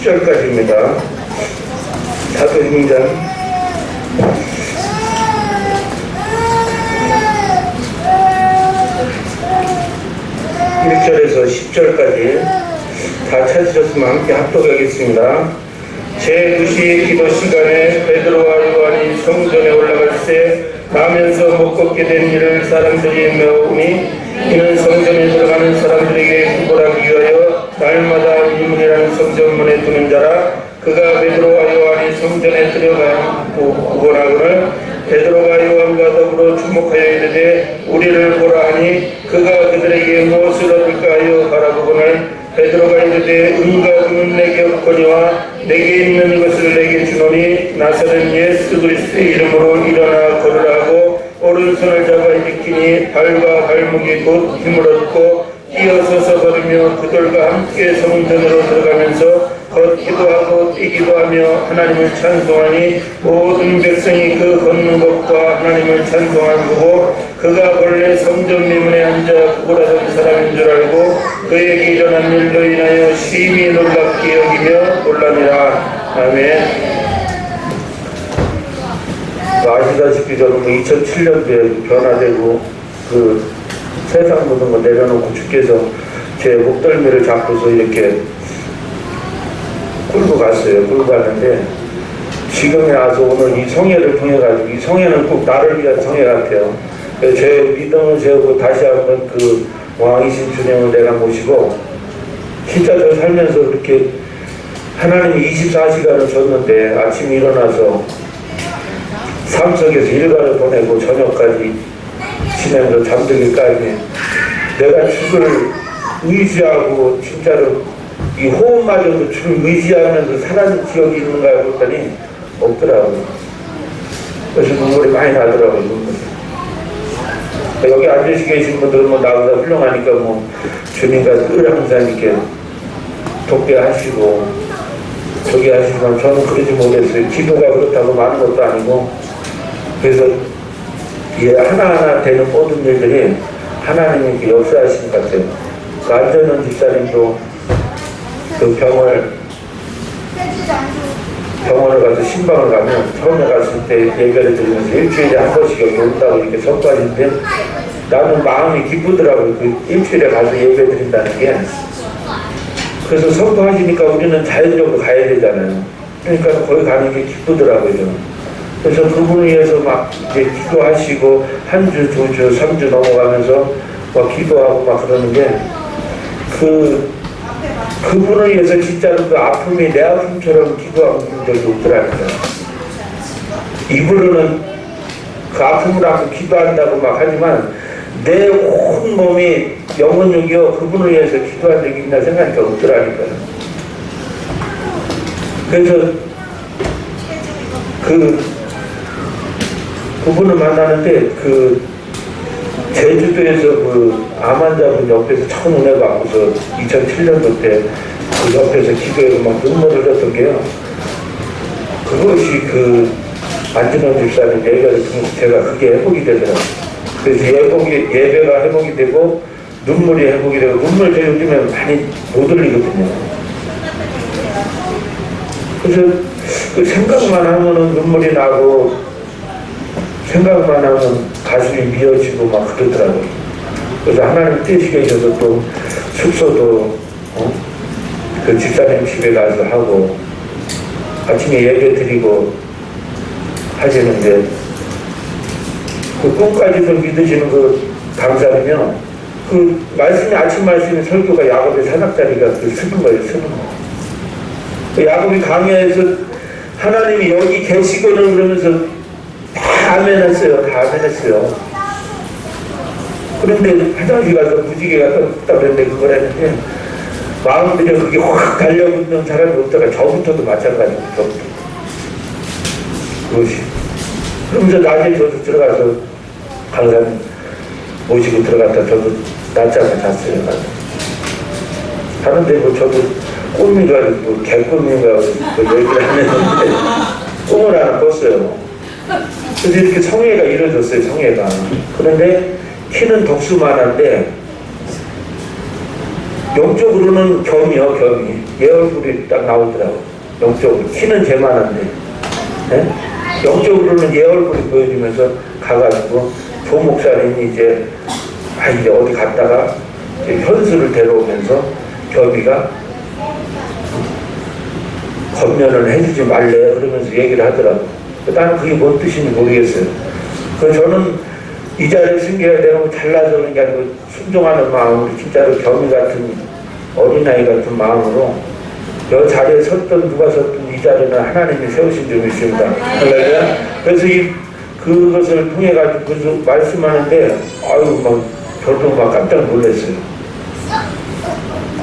10절까지입니다. 사도행전 1절에서 10절까지 다 찾으셨으면 함께 합독하겠습니다. 제9시 기도 시간에 베드로와 요한이 성전에 올라갈 때 가면서 못 걷게 된 일을 사람들이 메우니 이는 성전에 들어가는 사람들에게 구걸하기 위하여 날마다 이문이라는 성전문에 두는 자라. 그가 베드로와 요한이 성전에 들어가고 구걸하거늘 베드로가 요한과 더불어 주목하여 이르되 우리를 보라 하니 그가 그들에게 무엇을 얻을까 하여 바라보거늘 베드로가 이르되 은과 금은 내게 없거니와 내게 있는 것을 내게 주노니 나사렛 예수 그리스도의 이름으로 일어나 걸으라 하고 오른손을 잡아 일으키니 발과 발목이 곧 힘을 얻고 뛰어서서 걸으며 그들과 함께 성전으로 들어가면서 걷기도 하고 뛰기도 하며 하나님을 찬송하니 모든 백성이 그 걷는 것과 하나님을 찬송하는 보고 그가 본래 성전 미문에 앉아 구걸하던 사람인 줄 알고 그에게 일어난 일로 인하여 심히 놀랍게 여기며 놀라니라. 아멘. 아시다시피 저는 2007년도에 변화되고 그 세상 모든 거 내려놓고 주께서 제 목덜미를 잡고서 이렇게 끌고 갔어요. 끌고 갔는데 지금에 와서 오늘 이 성회를 통해 가지고 이 성회는 꼭 나를 위한 성회 같아요. 제 믿음을 세우고 다시 한번 그 왕이신 주님을 내가 모시고 진짜 저 살면서 이렇게 하나님이 24시간을 줬는데 아침에 일어나서 삶 속에서 일과를 보내고 저녁까지 지내면서 잠들기까지 내가 주를 의지하고 진짜로 이 호흡마저도 주를 의지하면서 살아는 기억이 있는가 했더니 없더라고요. 그래서 눈물이 많이 나더라고요. 눈물이. 여기 앉으시 계신 분들은 뭐 나보다 훌륭하니까 뭐 주님과 늘 항상 이렇게 돕게 하시고 저기 하시지만 저는 그러지 못했어요. 기도가 그렇다고 많은 것도 아니고 그래서 하나하나 되는 모든 일들이 하나님이 이렇게 역사하시는 것 같아요. 그 안전한 집사님도 그 병원을 가서 신방을 가면 처음에 갔을 때 예배를 드리면서 일주일에 한 번씩 여기 온다고 이렇게 선포하시는데 나는 마음이 기쁘더라고요. 그 일주일에 가서 예배 드린다는 게. 그래서 선포하시니까 우리는 자연적으로 가야 되잖아요. 그러니까 거기 가는 게 기쁘더라고요. 그래서 그분을 위해서 막 이제 기도하시고 한 주, 두 주, 3주 넘어가면서 막 기도하고 막 그러는 게 그분을 위해서 진짜로 그 아픔이 내 아픔처럼 기도하는 분들이 없더라고요. 입으로는 그 아픔을 안고 기도한다고 막 하지만 내 온 몸이 영혼육이요 그분을 위해서 기도한 적이 있나 생각하니까 없더라니까요. 그래서 그분을 만나는데 제주도에서 그 암 환자분 옆에서 처음 은혜 받고서 2007년도 때 그 옆에서 기도해서 막 눈물을 흘렸던 게요. 그것이 그 안진원 집사님 예배를 통해서 제가 그게 회복이 되더라고요. 그래서 예배가 회복이 되고 눈물이 회복이 되고 눈물 제 요즘에 많이 못 흘리거든요. 그래서 그 생각만 하면은 눈물이 나고 생각만 하면 가슴이 미어지고 막 그러더라고요. 그래서 하나님 뜻이 계셔서 또 숙소도 그 집사님 집에 가서 하고 아침에 예배 드리고 하시는데 그 꿈까지도 믿으시는 그 강사는요 그 말씀이 아침 말씀이 설교가 야곱의 사닥다리가 그 쓰는 거예요. 쓰는 거. 그 야곱이 강야에서 하나님이 여기 계시고는 그러면서 다 아멘했어요. 다 아멘했어요. 그런데 화장실 가서 무지개가 떴다 그랬는데 그걸 했는데 마음들이 그게 확 달려붙는 사람이 없다가 저부터도 마찬가지고 저부터 그것이 그러면서 낮에 저도 들어가서 강사님 모시고 들어갔다 저도 낮잠을 잤어요. 하는데 뭐 저도 꿈인가 뭐 개꿈인가 뭐 얘기를 안 했는데 꿈을 하나 꿨어요. 그래서 이렇게 성회가 이루어졌어요. 성회가. 그런데 키는 덕수만한데 영적으로는 겸이요, 겸이. 얘 얼굴이 딱 나오더라고. 영적으로. 키는 제만한데. 네? 영적으로는 얘 얼굴이 보여주면서 가가지고 조목사님이 이제 어디 갔다가 이제 현수를 데려오면서 겸이가 건면을 해주지 말래 그러면서 얘기를 하더라고. 나는 그게 뭔 뜻인지 모르겠어요. 그래서 저는 이 자리에 승계가 되면 잘나서 그런 게 아니고 순종하는 마음으로 진짜로 겸이 같은 어린아이 같은 마음으로 여 자리에 섰던 누가 섰던 이 자리는 하나님이 세우신 점이 있습니다. 그래서 그것을 통해 가지고 그래서 말씀하는데 아유 막 저도 막 깜짝 놀랐어요.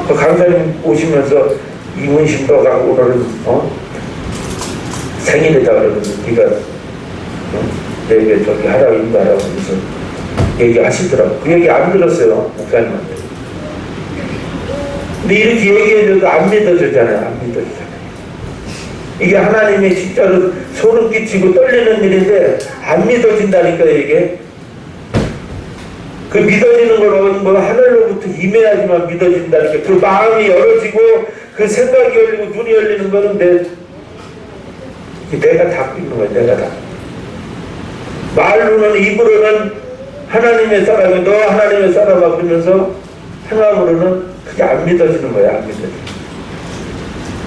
그 강사님 오시면서 이문신도가 오늘은 생일이다 그러면서 네가 내게 저기 하라고 인도하라고 그래서 얘기하시더라고. 그 얘기 안 들었어요 목사님한테. 근데 이렇게 얘기해줘도 안 믿어지잖아요. 안 믿어지잖아요. 이게 하나님이 진짜로 소름 끼치고 떨리는 일인데 안 믿어진다니까 이게. 그 믿어지는 걸 뭐 하늘로부터 임해야지만 믿어진다니까. 그 마음이 열어지고 그 생각이 열리고 눈이 열리는 거는 내가 닫고 있는 거야. 내가 다. 말로는 입으로는 하나님의 사람이 너 하나님의 사람아 그러면서 행함으로는 그게 안 믿어지는 거야. 안 믿어져.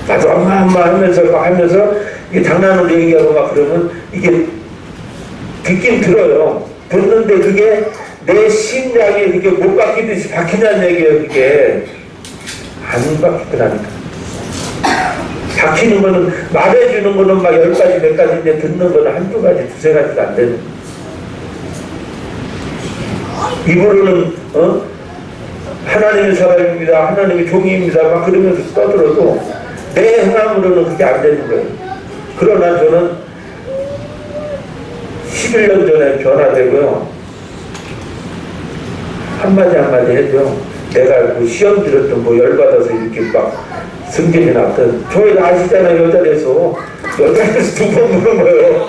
나도 엄마 하면서 이게 장난으로 얘기하고 막 그러면 이게 듣긴 들어요. 듣는데 그게 내 심장이 그게 못 박히듯이 박히냐는 얘기예요. 그게 안 박히더라니까. 박히는 거는 말해주는 거는 막 10가지 몇 가지인데 듣는 거는 한두 가지 두세 가지가 안 되는. 입으로는 하나님의 사람입니다. 하나님의 종입니다. 막 그러면서 떠들어도 내 행함으로는 그게 안 되는 거예요. 그러나 저는 11년 전에 변화되고요. 한마디 해도 내가 그 시험 들었던 뭐 열받아서 이렇게 막 승진이 났던 저희 아시잖아요. 여자리에서 두 번 보는 거예요.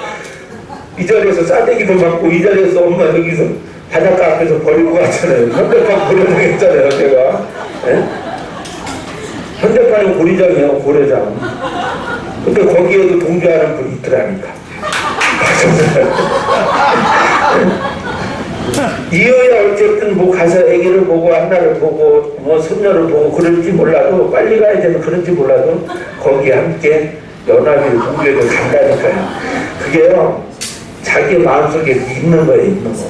이 자리에서 싸대기도 맞고 이 자리에서 엄마 여기서 바닷가 앞에서 버리고 갔잖아요. 현대판 고려장 했잖아요. 제가 네? 현대판이 고리장이에요. 고려장. 근데 거기에도 동조하는 분이 있더라니까. 이어야 어쨌든 뭐 가서 애기를 보고 하나를 보고 뭐 손녀를 보고 그런지 몰라도 빨리 가야 되는 그런지 몰라도 거기에 함께 연합이 공격을 간다니까요. 그게요 자기 마음속에 있는 거예요. 있는 거.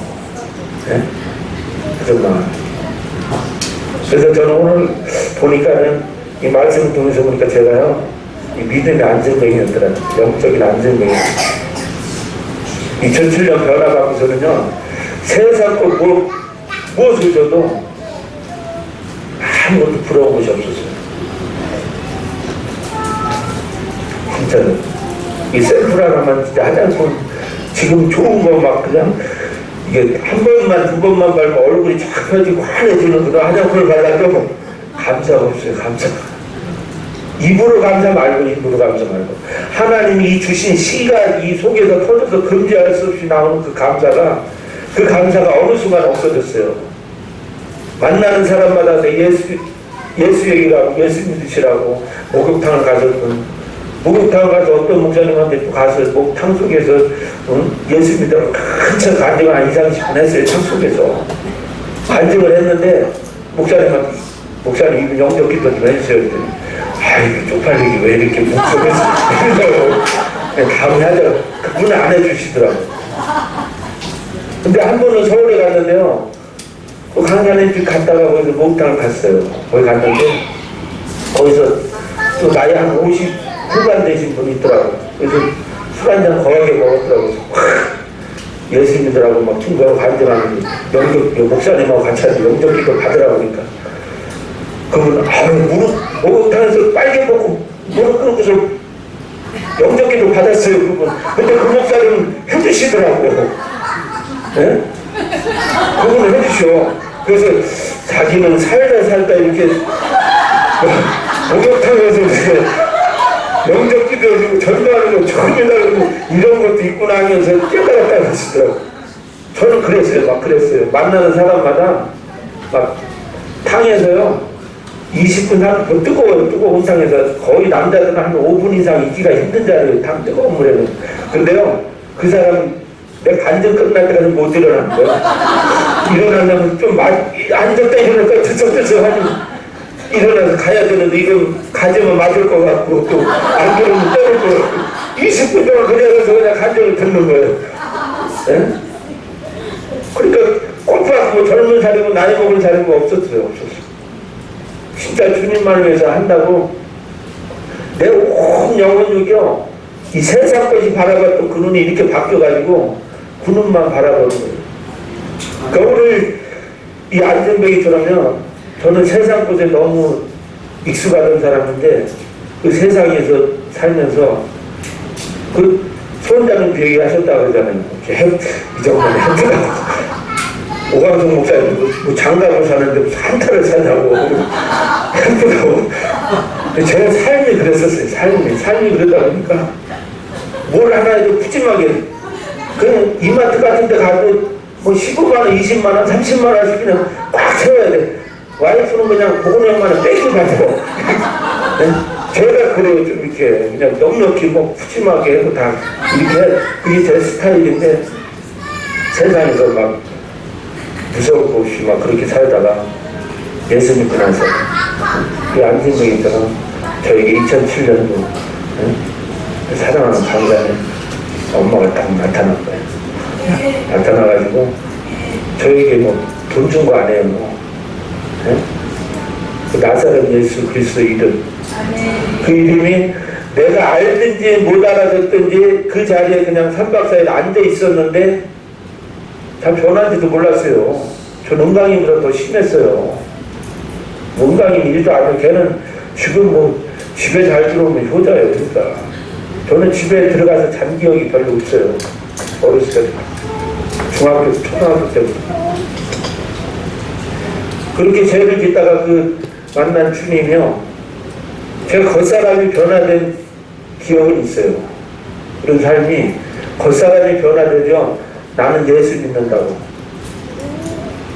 네? 그래서 저는 오늘 보니까는 이 말씀을 통해서 보니까 제가요 이 믿음의 안전뱅이였더라고요. 영적인 안전뱅이. 2007년 변화받고서는요 세상 거 무엇을 줘도 아무것도 부러운 것이 없었어요. 진짜로. 이 셀프라면 진짜 화장품 지금 좋은 거 막 그냥 이게 한 번만 두 번만 밟고 얼굴이 쫙 펴지고 환해지는 그런 화장품을 발라도 감사가 없어요. 감사가. 입으로 감사 말고 하나님이 이 주신 씨가 이 속에서 터져서 금지할 수 없이 나오는 그 감사가 어느 순간 없어졌어요. 만나는 사람마다 예수 얘기라고 예수 믿으시라고 목욕탕을 가서 어떤 목사님한테 또 가서 목탕 속에서 예수 믿으라고 한참 간증을 한 2-30분 했어요. 탕 속에서 간증을 했는데 목사님 이분 영적 기도 좀 해주세요. 그랬더니 아이고 쪽팔리기 왜 이렇게 목속에서 다음에 하자고 그분은 안 해주시더라고. 근데 한 번은 서울에 갔는데요. 그 강산에 갔다가 거기서 목욕탕을 갔어요. 거기 갔는데 거기서 또 나이 한 50 후반 되신 분이 있더라고. 그래서 술 한잔 거하게 먹었더라고. 예수 믿으라고 막 친구하고 간증하는데 목사님하고 같이 하서 영적 기도 받으라고 그러니까 그분 목욕탕에서 빨개 먹고 무릎 꿇고서 영적 기도 받았어요. 그분. 근데 그 목사님은 해주시더라고요. 네? 그분을 해주셔. 그래서 자기는 살다 이렇게 목욕탕에서 이렇게 영적 기도해주고 전도하는 거 처음이다 그러고 이런 것도 있구나 하면서 깨달았다고 하시더라고요. 저는 그랬어요. 만나는 사람마다 막 탕에서요 20분 하고 뜨거운 상에서 거의 남자들은 한 5분 이상 있기가 힘든 자리에 다 뜨거운 물에는. 근데요, 그 사람 내 간증 끝날 때까지 못 일어나는 거야. 일어나면 좀 앉았다 일어나니까 들썩들썩 하니 일어나서 가야 되는데 이건 가지면 맞을 것 같고 또 안 그러면 때릴 것 같고 20분 동안 그냥 간증을 듣는 거예요. 네? 그러니까 골프하고 뭐 젊은 사람이고 나이 먹은 사람이 없었어요. 진짜 주님만을 위해서 한다고 내 온 영혼육이요 이 세상 것이 바라봤던 그 눈이 이렇게 바뀌어가지고 그 눈만 바라보는 거예요. 그러니까 오늘 이 안전뱅이처럼요 저는 세상 것에 너무 익숙하던 사람인데 그 세상에서 살면서 그 손자는 그 얘기 하셨다고 그러잖아요. 이 정도는 했더라고. 오광석 목사님 뭐 장갑을 사는데 무슨 한타를 사냐고 했더라고. 제가 삶이 그랬었어요. 삶이 그러다 보니까 뭘 하나 해도 푸짐하게 그냥 이마트 같은 데 가도 뭐 15만원, 20만원, 30만원씩 그냥 꽉 채워야 돼. 와이프는 그냥 보건형만은 뺏기 가지고 제가 그래요. 좀 이렇게 그냥 넉넉히 뭐 푸짐하게 해도 다 이렇게 그게 제 스타일인데 세상에서 막 무서웠고 막 그렇게 살다가 예수 믿고 나서 그 안진동이처럼 저에게 2007년도 사랑하는 강단에 엄마가 딱 나타난 거예요. 나타나가지고 저에게 뭐 돈 준 거 아니에요. 뭐. 그 나사렛 예수 그리스도 이름 그 이름이 내가 알든지 못 알아듣든지 그 자리에 그냥 3박 4일 앉아 있었는데 참 변한지도 몰랐어요. 전 은강이보다 더 심했어요. 은강이 일도 안 해요. 걔는 지금 뭐 집에 잘 들어오면 효자예요. 그러니까 저는 집에 들어가서 잔 기억이 별로 없어요. 어렸을 때 중학교, 초등학교 때부터 그렇게 죄를 짓다가 그 만난 주님이요 제가 겉사람이 변화된 기억은 있어요. 그런 삶이 겉사람이 변화되죠. 나는 예수 믿는다고.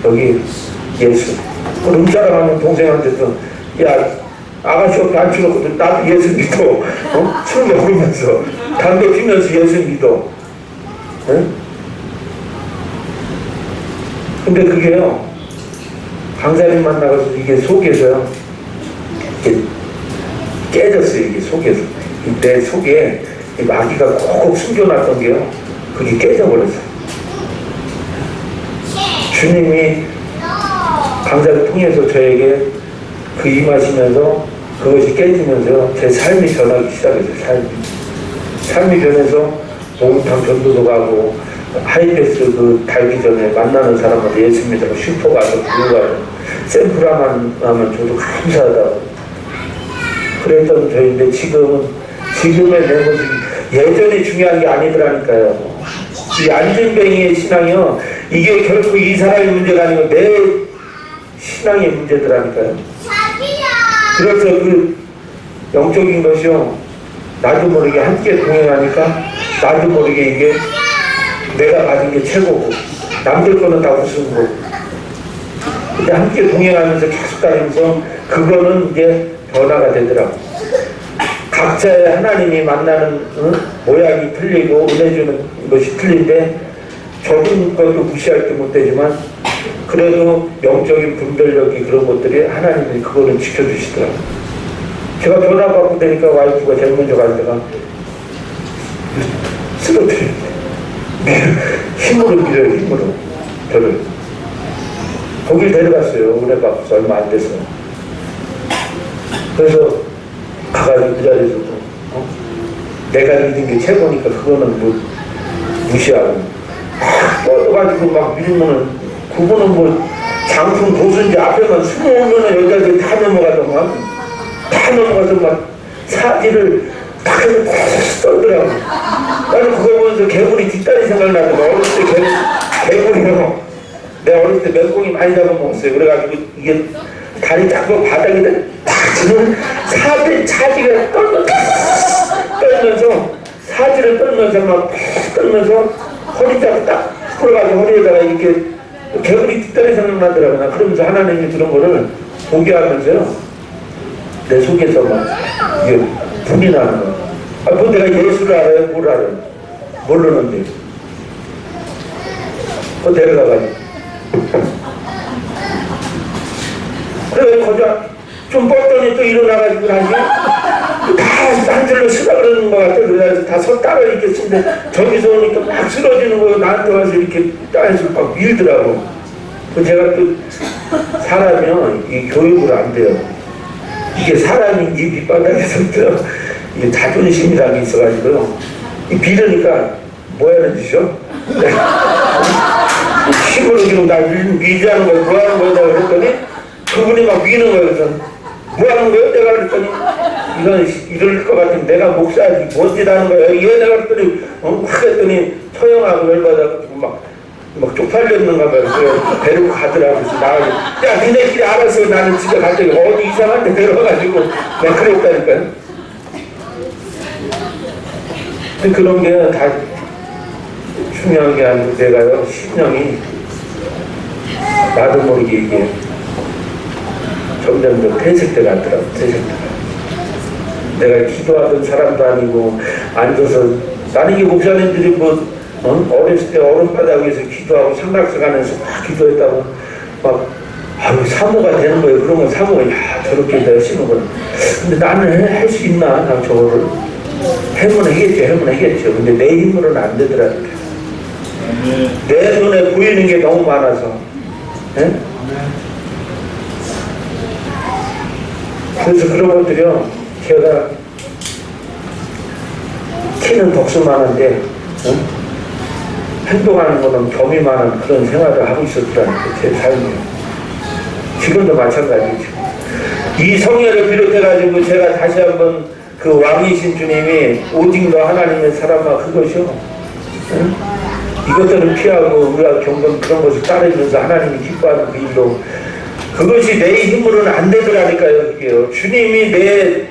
여기 예수. 눈사람 하면 동생한테도 야 아가씨 옆에 앉혀놓고도 나도 예수 믿어. 술 먹으면서 담배 피면서 예수 믿어. 근데 그게요 강사님 만나가서 이게 속에서요 이게 깨졌어요. 이게 속에서 내 속에 마귀가 콕콕 숨겨놨던 게요 그게 깨져버렸어요. 주님이 강사를 통해서 저에게 그 임하시면서 그것이 깨지면서 제 삶이 변하기 시작했어요. 삶이 변해서 목욕탕 전도도 가고 하이패스 그 달기 전에 만나는 사람한테 예수 믿으라고 슈퍼 가서 구호 가서 샘플 하면 저도 감사하다고 그랬던 저인데 지금의 내 모습이 예전에 중요한 게 아니더라니까요. 이 안전뱅이의 신앙이요 이게 결코 이 사람의 문제가 아니고 내 신앙의 문제더라니까요. 그래서 그 영적인 것이요 나도 모르게 함께 동행하니까 나도 모르게 이게 내가 받은 게 최고고 남들 거는 다 우스운 거고 근데 함께 동행하면서 계속 다니면서 그거는 이제 변화가 되더라고. 각자의 하나님이 만나는 모양이 틀리고 은혜 주는 것이 틀린데 적은 것도 무시할 게 못 되지만 그래도 영적인 분별력이 그런 것들이 하나님이 그거는 지켜주시더라고요. 제가 변화받고 되니까 와이프가 제일 먼저 갈 때가 쓰러뜨려요. 힘으로 밀어요. 힘으로 저를 거길 데려갔어요. 은혜 받고서 얼마 안 돼서. 그래서 가가지고 그 자리에서 내가 믿은 게 최고니까 그거는 뭐 무시하고 떠가지고 막 밀면은 그거는 뭐 장풍 고수인지 앞에만 숨으면은 여자들이 다 넘어가더만 다 넘어가서 막 사지를 다 해서 떨더라고. 나는 그거 보면서 개구리 뒷다리 생각나더만. 어렸을 때 개구리요 내가 어렸을 때 맹꽁이 많이 잡아먹었어요. 그래가지고 이게 다리 잡고 바닥에다 딱 치면 사지가 떨면서 사지를 떨면서 막 떨면서 허리 잡고 딱 풀어가지고 허리에다가 이렇게 개구리 뒷다리 생각나더라고요. 그러면서 하나님이 그런 거를 보게 하면서요 내 속에서 막 이게 분이 나는 거야. 아, 뭐 내가 예수를 알아요? 뭘 알아요? 모르는데. 데려가가지고. 그래, 거기가 좀 뻗더니 또 일어나가지고 다시 다 한 줄로 쓰라 그러는 것 같아. 그래서 다 섰다가 이렇게 쓰는데 저기서 오니까 막 쓰러지는 거예요. 나한테 와서 이렇게 따에서 막 밀더라고. 그 제가 또 사람이요, 이 교육을 안 돼요. 이게 사람인지 밑바닥에서부터 이게 자존심이라는 게 있어가지고요. 이 빌으니까 뭐 하는 짓이요? 힘으로 지금 나 미지하는 거야, 뭐 하는 거야? 내가 그랬더니 그분이 막 미는 거예요. 그래서 뭐 하는 거예요? 내가 그랬더니 이럴 것 같으면 내가 목사지 뭔짓하는 거야. 이거 내가 그랬더니 확 했더니 처형하고 열받아가지고 막 쪽팔렸는가 봐요. 그래 데리고 가더라고. 그래서 나가고 야 니네끼리 알아서 나는 집에 갈 때 어디 이상한 데 데려가가지고 막 그랬다니까요. 근데 그런 게 다 중요한 게 아니고 내가요 신령이 나도 모르게 이게 점점 더 퇴색돼 가더라고. 퇴색돼. 내가 기도하던 사람도 아니고 앉아서 나는 이게 목사님들이 뭐 어렸을 때 얼음바닥 위에서 기도하고 삼각서 가면서 막 기도했다고 막 아유 사모가 되는 거예요. 그런 건 사모가 야 저렇게 되시는구나. 근데 나는 할 수 있나? 나 저거를 해면 하겠죠. 근데 내 힘으로는 안 되더라고요. 내 눈에 보이는 게 너무 많아서. 네? 그래서 그런 것들이요 제가 키는 덕수만한데 행동하는 거는 겸이만한 그런 생활을 하고 있었더라는 게 제 삶이에요. 지금도 마찬가지죠. 이 성회를 비롯해가지고 제가 다시 한번 그 왕이신 주님이 오직 너 하나님의 사람아 그것이요. 응? 이것들을 피하고 우리가 겪은 그런 것을 따르면서 하나님이 기뻐하는 그 일로 그것이 내 힘으로는 안 되더라니까요. 그게요. 주님이 내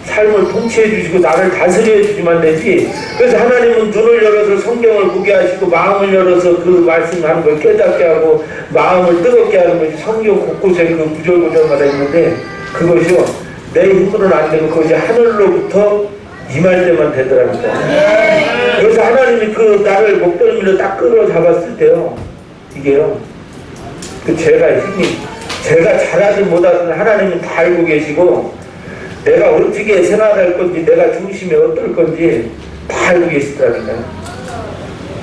삶을 통치해 주시고 나를 다스려 주지만 되지. 그래서 하나님은 눈을 열어서 성경을 보게 하시고 마음을 열어서 그 말씀하는 걸 깨닫게 하고 마음을 뜨겁게 하는 것이 성경 곳곳에 그 구절구절마다 있는데 그것이요 내 힘으로는 안 되고 그것이 하늘로부터 임할 때만 되더라니까. 그래서 하나님이 그 나를 목덜미로 딱 끌어 잡았을 때요 이게요 그 제가 잘하든 못하든 하나님은 다 알고 계시고 내가 어떻게 생활할 건지 내가 중심이 어떨 건지 다 알고 계시더라니까요.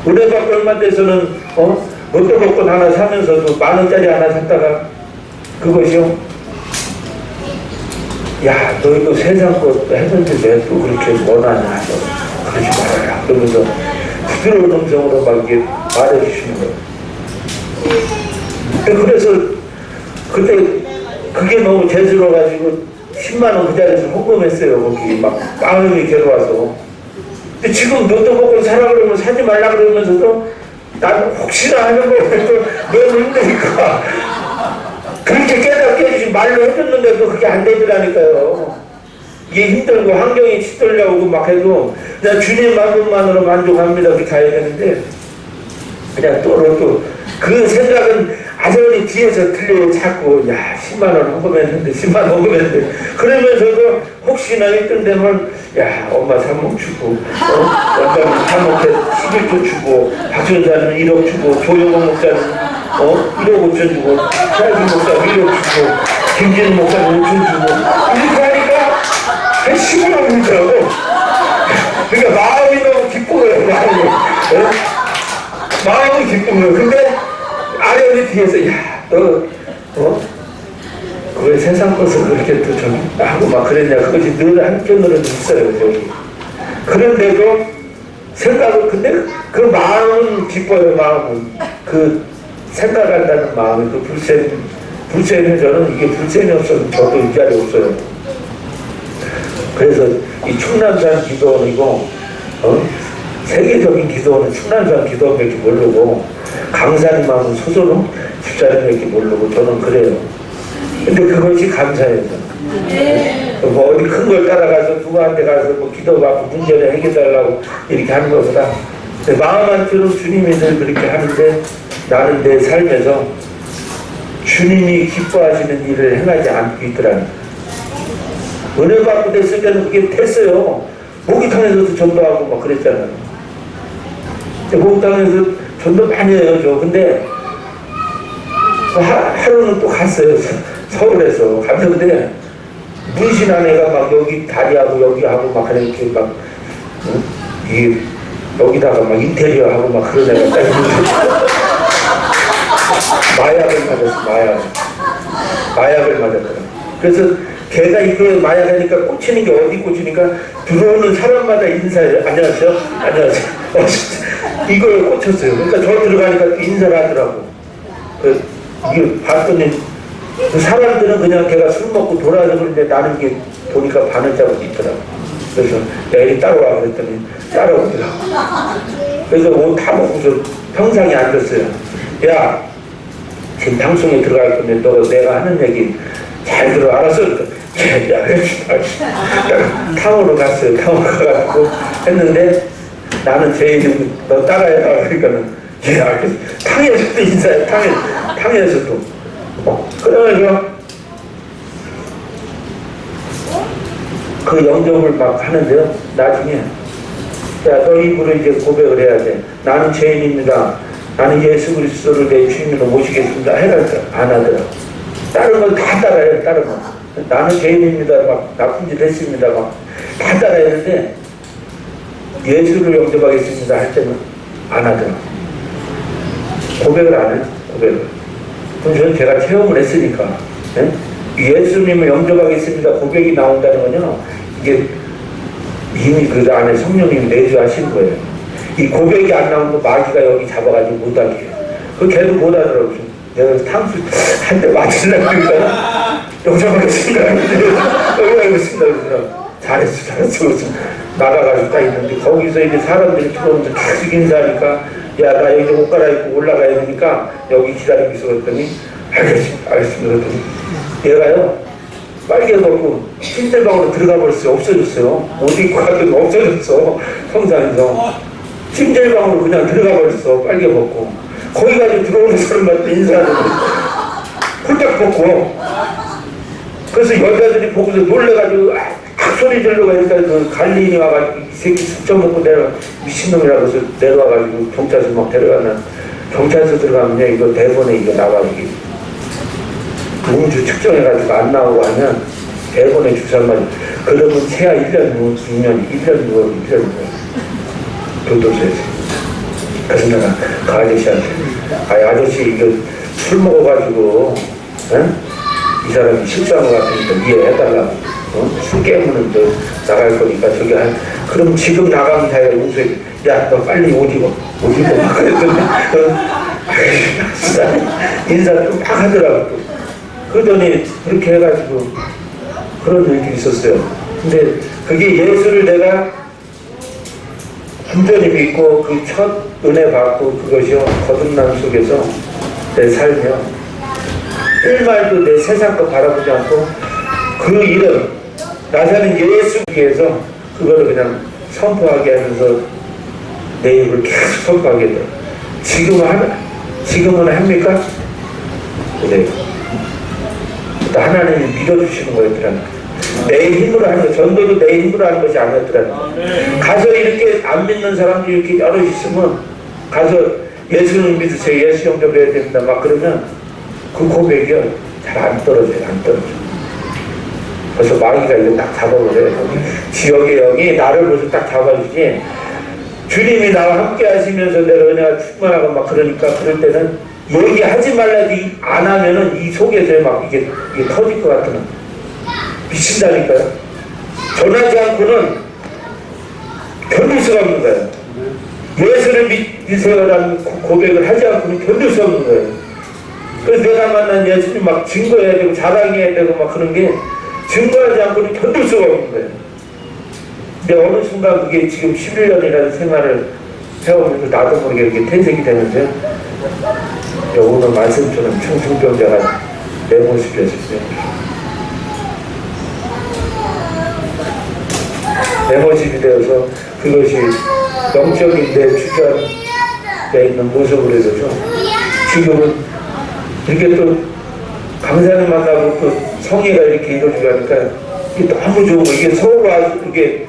은혜받고 얼마 돼서는 어떤 복권 하나 사면서도 10,000원짜리 하나 샀다가 그것이요 야 너 이거 세상 거 했는데 왜 또 그렇게 원하냐 그러지 말아라 그러면서 부드러운 음성으로 막 이렇게 말해주시는 거예요. 그래서 그때 그게 너무 죄스러워가지고 10만원 그 자리에서 헌금했어요. 거기 막 마음이 괴로워서. 근데 지금 너도 먹고 사라 그러면 사지 말라 그러면서도 나는 혹시나 하는 거면 너무 힘드니까 그렇게 깨닫게 해주신 말로 해줬는데도 그게 안 되더라니까요. 이게 힘들고 환경이 치들려오고 막 해도 나 주님 마음만으로 만족합니다. 그렇게 가야 되는데 그냥 또 그 생각은 아전이 뒤에서 들려요. 자꾸 야 10만원 헌금했는데 10만원 헌금했는데 그러면서도 혹시나 1등 되면 야 엄마 산목 주고 원장님 산목에 11조 주고 박준사는 1억 주고 조영원 목사는 1억 5천 주고 최하준 목사 1억 주고 김진우 목사는 5천 주고 이렇게 하니까 한 10만 원 들더라고. 그러니까 마음이 너무 기쁜 거예요. 마음이 기쁜 거예요. 근데 아련이 뒤에서 야 너 왜 세상 것을 그렇게 또 저기 하고 막 그랬냐. 그것이 늘 한편으로는 있어요. 저기. 그런데도 생각은 근데 그 마음은 기뻐요. 마음은 그 생각한다는 마음이 그 불세는 저는 이게 불세이 없어도 저도 이 자리에 없어요. 그래서 이 충남산 기도원이고 세계적인 기도원은 충남산 기도원밖에 모르고 강사님하고 소소는 집사님밖에 모르고 저는 그래요. 근데 그것이 감사해요. 뭐 어디 큰 걸 따라가서 누구한테 가서 뭐 기도받고 문제를 해결하려고 이렇게 하는 것보다 마음한테는 주님이 늘 그렇게 하는데 나는 내 삶에서 주님이 기뻐하시는 일을 행하지 않고 있더라는 은혜 받고 됐을 때는 그게 됐어요. 목욕탕에서도 전도하고 막 그랬잖아요. 목욕탕에서 전도 많이 해요, 저. 근데 하루는 또 갔어요. 서울에서 갔는데 문신한 애가 막 여기 다리하고 여기 하고 막 이렇게 막 이게 여기다가 막 인테리어 하고 막 그런 애가 딱 마약을 맞았어. 마약을 맞았더라. 그래서 걔가 이거 마약하니까 꽂히는 게 어디 꽂히니까 들어오는 사람마다 인사해요. 안녕하세요. 안녕하세요. 이걸 꽂혔어요. 그러니까 저 들어가니까 인사를 하더라고. 이게 봤더니 그 사람들은 그냥 걔가 술 먹고 돌아서 그런데 나는 이게 보니까 바늘 자국이 있더라고. 그래서 내일 따라와 그랬더니 따라오더라고. 그래서 옷 다 먹고서 평상에 앉았어요. 야, 지금 방송에 들어갈 건데 너 내가 하는 얘기 잘 들어. 알았어? 야, 탕으로 갔어요. 탕으로 가가지고 했는데 나는 제일 너 따라해라. 그러니까는 예, 알겠어. 탕에서도 인사해. 탕에서도. 그래가지고 그 영접을 막 하는데요. 나중에 야, 너 입으로 이제 고백을 해야 돼. 나는 죄인입니다. 나는 예수 그리스도를 내 주님으로 모시겠습니다. 해라니까 안 하더라. 다른 건 다 따라해요. 다른 건. 나는 죄인입니다. 막 나쁜 짓 했습니다. 막 다 따라했는데 예수를 영접하겠습니다 할 때는 안 하더라. 고백을 안 해요. 고백을. 그럼 저는 제가 체험을 했으니까 예? 예수님을 영접하겠습니다 고백이 나온다는 건요, 이게 이미 그 안에 성령님이 내주하신 거예요. 이 고백이 안 나오면 마귀가 여기 잡아가지고 못하게 해요. 그 걔도 못하더라고요. 내가 탕수 한 대 맞으려고 그러니까 영접하겠습니다. 영접하겠습니다. 그래서 잘했어. 그래서 나가가지고 딱 있는데 거기서 이제 사람들이 들어오면서 계속 인사하니까 야, 나 여기 옷 갈아입고 올라가야 되니까 여기 기다리고 있어. 그랬더니 알겠습니다. 그랬더니 얘가요 빨개 벗고 찜질방으로 들어가 버렸어요. 없어졌어요. 옷 입고 갔더니 없어졌어. 성산에서 찜질방으로 그냥 들어가 버렸어. 빨개 벗고 거기 가지고 들어오는 사람한테 인사하는데 홀딱 벗고. 그래서 여자들이 보고서 놀래가지고 소리 지르고 하니까 그 관리인이 와가지고 이 새끼 술 처먹고 내가 미친놈이라고 해서 내려와가지고 경찰서 막 데려가면, 경찰서 들어가면요 이거 대본에 이거 나와. 이게 음주 측정해가지고 안 나오고 하면 대본에 주사만 그러면 최하 1년 후 2년 1년 후 1년 후 교도소에서. 그래서 내가 그 아저씨한테 아저씨 이거 술 먹어가지고 이 사람이 실수한 것 같으니까 이해해달라고. 술 깨면은 너 나갈 거니까 저기 그럼 지금 나가면 자기가 용서해. 야, 너 빨리 옷 입어. 막 그랬더니 인사를 좀 막 하더라고. 또. 그러더니 그렇게 해가지고 그런 일이 있었어요. 근데 그게 예수를 내가 완전히 믿고 그 첫 은혜 받고 그것이요 거듭남 속에서 내 삶이요 일말도 내 세상 거 바라보지 않고 그 일은 나사는 예수 위해서 그거를 그냥 선포하게 하면서 내 입을 계속 선포하게 돼요. 지금은 합니까? 네. 하나님이 믿어주시는 거였더라고요. 내 힘으로 하는 거, 전도도 내 힘으로 하는 것이 아니었더라고요. 가서 이렇게 안 믿는 사람들이 이렇게 여러 있으면 가서 예수님 믿으세요. 예수 영접해야 됩니다. 막 그러면 그 고백이 잘 안 떨어져요. 안 떨어져요. 그래서 마귀가 이거 딱 잡아버려요. 지역의 영이 나를 보고 딱 잡아주지. 주님이 나와 함께 하시면서 내가 은혜가 충만하고 막 그러니까 그럴 때는 얘기하지 말라지 안 하면은 이 속에서 막 이게 터질 것 같은 미친다니까요. 전하지 않고는 견딜 수가 없는 거예요. 예수를 믿으세요라는 고백을 하지 않고는 견딜 수 없는 거예요. 그래서 내가 만난 예수님 막 증거해야 되고 자랑해야 되고 막 그런 게 증거하지 않고는 견딜 수가 없는 거예요. 근데 어느 순간 그게 지금 11년이라는 생활을 해오면서 나도 모르게 이렇게 퇴색이 되는데 오늘 말씀처럼 청승병자가 내 모습이었어요. 내 모습이 되어서 그것이 영적인 내 주변에 있는 모습으로 해서죠. 지금은 이렇게 또 강사를 만나고 또 성의가 이렇게 이루어지고 하니까 이게 너무 좋은 거. 이게 서울 와서 이게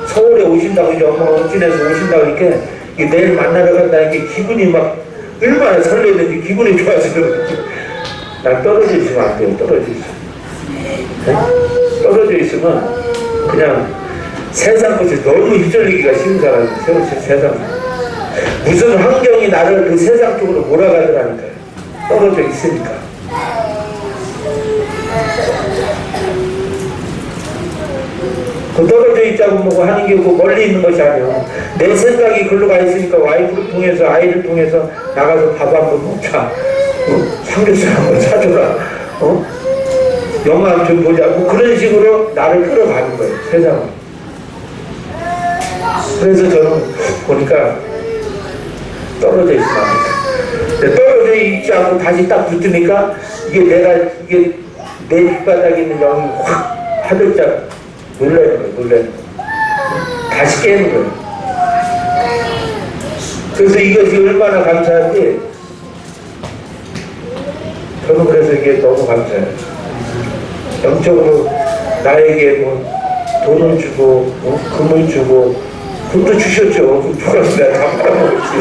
서울에 오신다고 이제 엄마가 울진에서 오신다고 하니까 이게 내일 만나러 간다는 게 기분이 막 얼마나 설레는지 기분이 좋아지는 난 떨어져 있으면 안 돼요. 떨어져 있으면. 네? 떨어져 있으면 그냥 세상 것이 너무 휘둘리기가 쉬운 사람이에요. 세상. 무슨 환경이 나를 그 세상 쪽으로 몰아가더라니까요. 떨어져 있으니까. 그 떨어져 있자고 뭐 하는 게 뭐 멀리 있는 것이 아니에요. 내 생각이 글로 가 있으니까 와이프를 통해서 아이를 통해서 나가서 밥 한번 먹자. 삼겹살 한번 사줘라. 영화 좀 보자. 뭐 그런 식으로 나를 끌어가는 거예요. 세상은. 그래서 저는 보니까 떨어져 있으면 안 돼. 떨어져 있지 않고 다시 딱 붙으니까 이게 내 밑바닥에 있는 영이 확 화들짝 놀라는 거예요. 놀라는 거예요. 다시 깨는 거예요. 그래서 이것이 얼마나 감사한지 저는 그래서 이게 너무 감사해요. 영적으로 나에게 뭐 돈을 주고 금을 주고 금도 주셨죠. 누가 내가 다 팔아먹었지.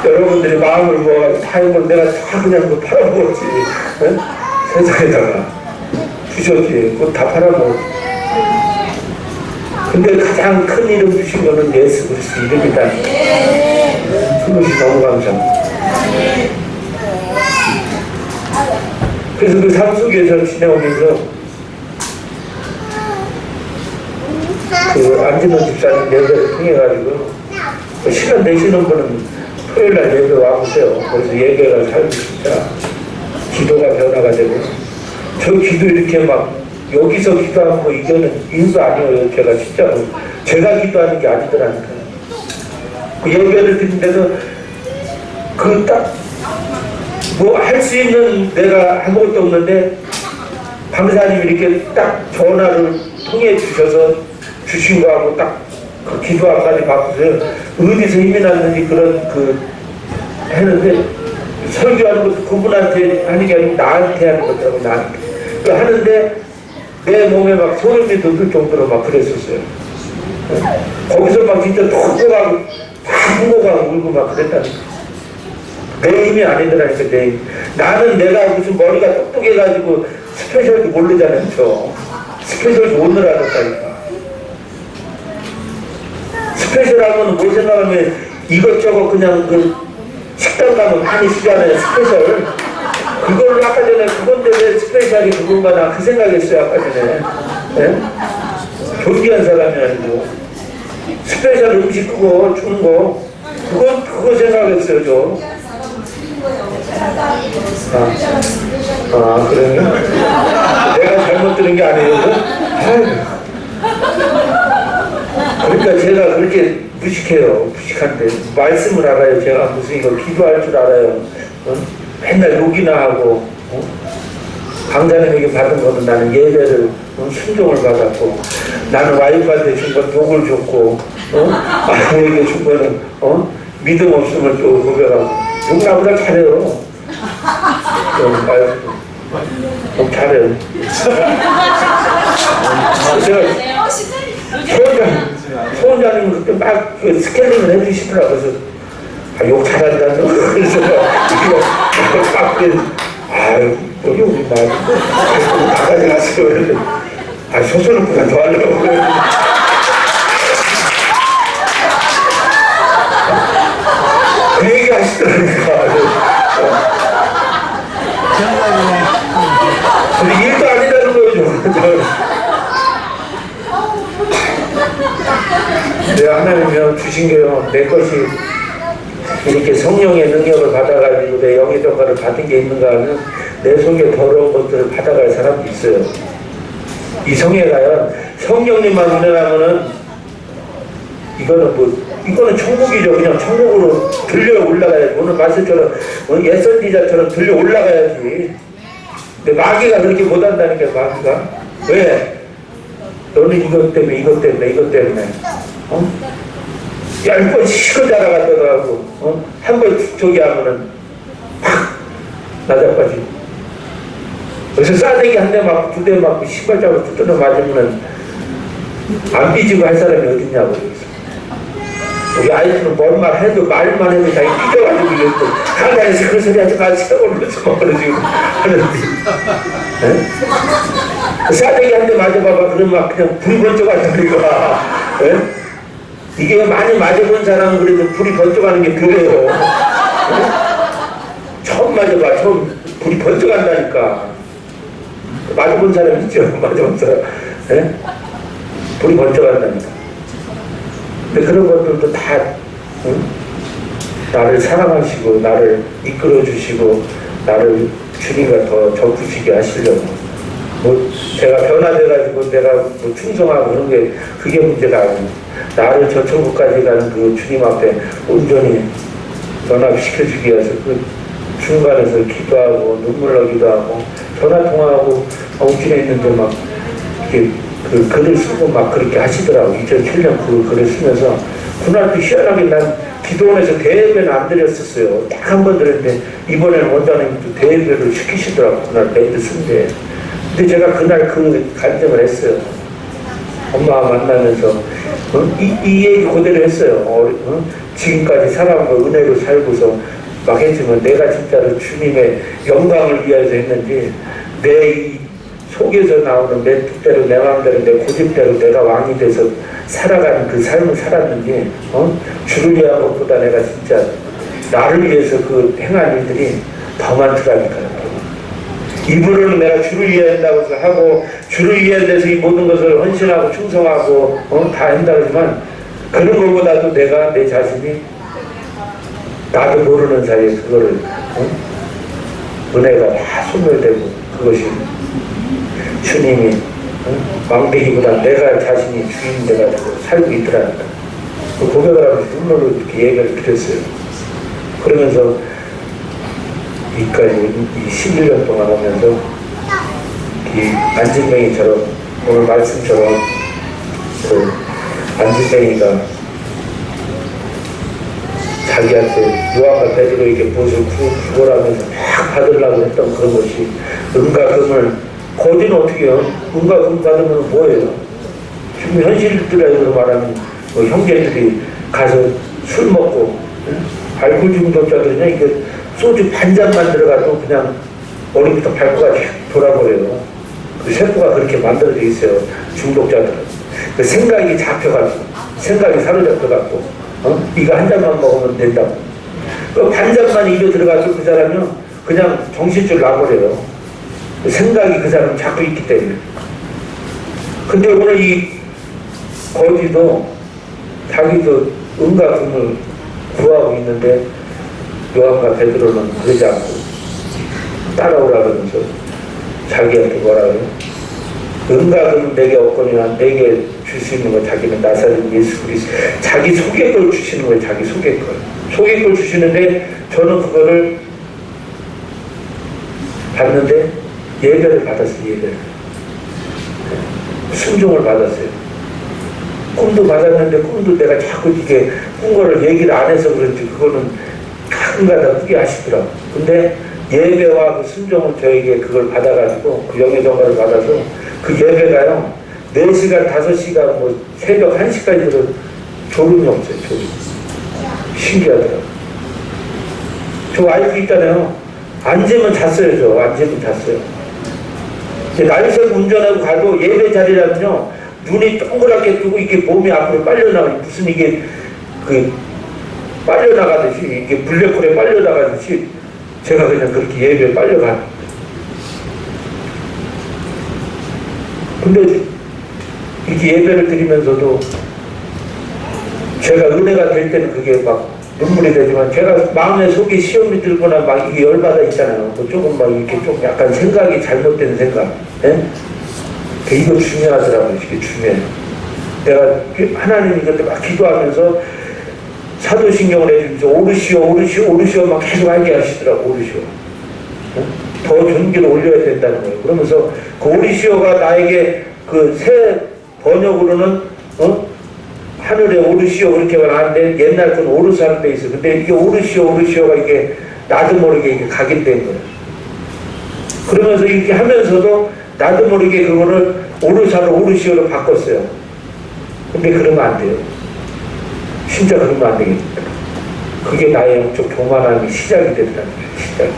여러분들이 마음을 모아가지고 다 이걸 내가 다 그냥 뭐 팔아먹었지. 세상에다가 주셨지. 그거 다 팔아먹었지. 근데 가장 큰 이름 주신 거는 예수 그리스도 이름이다. 그것이 너무 감사합니다. 그래서 그 삶 속에서 지내오면서 그 안진호 집사님 예배를 통해가지고 시간 내시는 분은 토요일날 예배 와보세요. 그래서 예배가 살고 진짜 기도가 변화가 되고 저 기도 이렇게 막 여기서 기도하는 거 이거는 일도 아니에요. 제가 진짜로 제가 기도하는 게 아니더라니까요. 그 예배를 듣는데도 그 딱 뭐 할 수 있는 내가 아무것도 없는데 강사님이 이렇게 딱 전화를 통해 주셔서 주신 거하고 딱 그 기도 앞까지 바꾸세요. 어디서 힘이 났는지 그런 했는데 설교하는 것도 그분한테 하는 게 아니고 나한테 하는 거더라고. 나한테 하는데 내 몸에 막 소름이 돋을 정도로 막 그랬었어요. 거기서 막 진짜 톡톡하고 다 부모가고 울고 막 그랬다니까. 내 힘이 아니더라니까. 내 힘. 나는 내가 무슨 머리가 똑똑해가지고 스페셜도 모르잖아요. 저 스페셜도 오늘 알았다니까. 스페셜하면 뭘 생각하면 이것저것 그냥 그 식당 가면 많이 쓰잖아요. 스페셜. 그걸로 아까 전에 그건데 왜 스페셜이 그건가 나 그 생각했어요. 아까 전에. 네? 존귀한 사람이 아니고 스페셜 음식 그거 주는 거 그거 생각했어요. 저. 그래요? 내가 잘못 들은 게 아니에요. 그러니까 제가 그렇게 무식해요. 무식한데 말씀을 알아요. 제가 무슨 이거 기도할 줄 알아요. 맨날 욕이나 하고 강사님에게 받은 거는 나는 예배를 순종을 받았고 나는 와이프한테 준 건 욕을 줬고 아내에게 준 거는 믿음 없음을 또 고백하고 욕 나보다 잘해요. 좀 잘해요. 제가 소원자님은 그때 막 스케일링을 해주시더라고요. 그래서 욕 잘한다. 그래서 이거 딱 아유 욕이 나가지 마세요. 소설은 더 하려고 그 얘기 하시더라니까. 근데 일도 아니라는 거죠. 하나님이 주신 게요, 내 것이 이렇게 성령의 능력을 받아가지고 내 영의 평가를 받은 게 있는가 하면 내 속에 더러운 것들을 받아갈 사람도 있어요. 이 성에 가요. 성령님만 운행하면은 이거는 천국이죠. 그냥 천국으로 들려 올라가야지. 오늘 말씀처럼 예선지자처럼 들려 올라가야지. 근데 마귀가 그렇게 못한다니까. 마귀가 왜? 너는 이것 때문에 10번 시커 자라갔다고 한 번 저기 하면은 팍 나자빠지고 그래서 싸대기 한 대 맞고 두 대 맞고 신발장으로 두드려 맞으면은 안 삐지고 할 사람이 어딨냐고. 우리 아이들은 뭔 말 해도 말만 해도 다 삐져가지고 이게 또 한강에서 그 소리 하지 마세요. 그러지고 하는데. 싸대기 한 대 맞아봐봐. 그러면 막 그냥 불이 번쩍하는 거야. 이게 많이 맞아본 사람은 그래도 불이 번쩍하는 게 그래요. 처음 맞아봐. 처음 불이 번쩍한다니까. 맞아본 사람 있죠? 맞아본 사람. 불이 번쩍한다니까. 근데 그런 것들도 다 나를 사랑하시고 나를 이끌어 주시고 나를 주님과 더 적으시게 하시려고. 뭐 제가 변화돼가지고 내가 뭐 충성하고 그런 게 그게 문제가 아니에요. 나를 저 천국까지 가는 그 주님 앞에 온전히 변화시켜주기 위해서 그 중간에서 기도하고 눈물 나기도 하고 전화 통화하고 옥진에 있는데 막 이렇게 그 글을 쓰고 막 그렇게 하시더라고. 2007년 그 글을 쓰면서 그날도 희한하게 난 기도원에서 대예배는 안 드렸었어요. 딱 한 번 드렸는데 이번에는 원장님도 대예배를 시키시더라고. 그날 밴드 쓴데. 근데 제가 그날 그 간증을 했어요. 엄마와 만나면서 이 얘기 그대로 했어요. 지금까지 살아온 은혜로 살고서 막 했지만 내가 진짜로 주님의 영광을 위해서 했는지 내 이 속에서 나오는 내 뜻대로 내 마음대로 내 고집대로 내가 왕이 돼서 살아가는 그 삶을 살았는지 주를 위한 것보다 내가 진짜 나를 위해서 그 행한 일들이 더 많더라니까요. 입으로는 내가 주를 위해 한다고 하고 주를 위해 해서 이 모든 것을 헌신하고 충성하고 다 한다고 하지만 그런 것보다도 내가 내 자신이 나도 모르는 사이에 그거를 은혜가 다 소멸되고 그것이 주님이 망대기보다 내가 자신이 주인 돼가지고 살고 있더라니까. 그 고백을 하면서 눈물로 이렇게 얘기를 드렸어요. 그러면서 여기까지 이 11년 동안 하면서 이 안진뱅이처럼 오늘 말씀처럼 그 안진뱅이가 자기한테 요한과 베드로에게 무엇을 구걸하면서 막 받으려고 했던 그런 것이 은과 금을 거지는 어떻게 해요? 은과 금 받으면 뭐예요? 지금 현실들에서 말하면 뭐 형제들이 가서 술 먹고 알코올 중독자들이냐 이게 소주 반잔만 들어가도 그냥 머리부터 발끝까지 돌아버려요. 그 세포가 그렇게 만들어져 있어요. 중독자들은. 그 생각이 잡혀가지고 생각이 사로잡혀가지고 이거 한 잔만 먹으면 된다고. 그 반잔만 입에 들어가도 그 사람은 그냥 정신줄 나버려요. 그 생각이 그 사람 잡고 있기 때문에. 근데 오늘 이 거지도 자기도 은과 금을 구하고 있는데 요한과 베드로는 그러지 않고 따라오라 그러면서 자기한테 뭐라 그래요? 은과 금은 내게 없거니와 내게 줄 수 있는 거 자기는 나사렛 예수 그리스도. 자기 속의 걸 주시는 거예요. 자기 속의 걸. 속의 걸 주시는데 저는 그거를 받는데 예배를 받았어요. 예배를. 순종을 받았어요. 꿈도 받았는데 꿈도 내가 자꾸 이게 꾼 거를 얘기를 안 해서 그런지 그거는 가끔가다 꾸게 하시더라고. 근데 예배와 그 순종을 저에게 그걸 받아가지고 그 영의 정화를 받아서 그 예배가요 4시간 5시간 뭐 새벽 1시까지도 졸음이 없어요. 졸음. 신기하더라고. 저 와이프 있잖아요. 앉으면 잤어요. 저 앉으면 잤어요. 날새고 운전하고 가도 예배 자리라면요 눈이 동그랗게 뜨고 이게 몸이 앞으로 빨려나가. 무슨 이게 그 빨려나가듯이 이게 블랙홀에 빨려나가듯이 제가 그냥 그렇게 예배에 빨려가. 근데 이렇게 예배를 드리면서도 제가 은혜가 될 때는 그게 막 눈물이 되지만 제가 마음에 속에 시험이 들거나 막 이게 열받아 있잖아요. 뭐 조금 막 이렇게 좀 약간 생각이 잘못된 생각. 예? 이거 중요하더라고요. 이게 중요해요. 내가 하나님 이것도 막 기도하면서 사도신경을 해주면서 오르시오 막 계속 하게 하시더라고. 오르시오. 더 존귀를 올려야 된다는 거예요. 그러면서 그 오르시오가 나에게 그 새 번역으로는 하늘에 오르시오 그렇게 말하는데 옛날 건 오르사는 데 있어. 근데 이게 오르시오가 이게 나도 모르게 이게 각인된 거예요. 그러면서 이렇게 하면서도 나도 모르게 그거를 오르사로 오르시오로 바꿨어요. 근데 그러면 안 돼요. 진짜 그러면 안 되겠다. 그게 나의 영적 교만함이 시작이 된다는 거예요. 시작.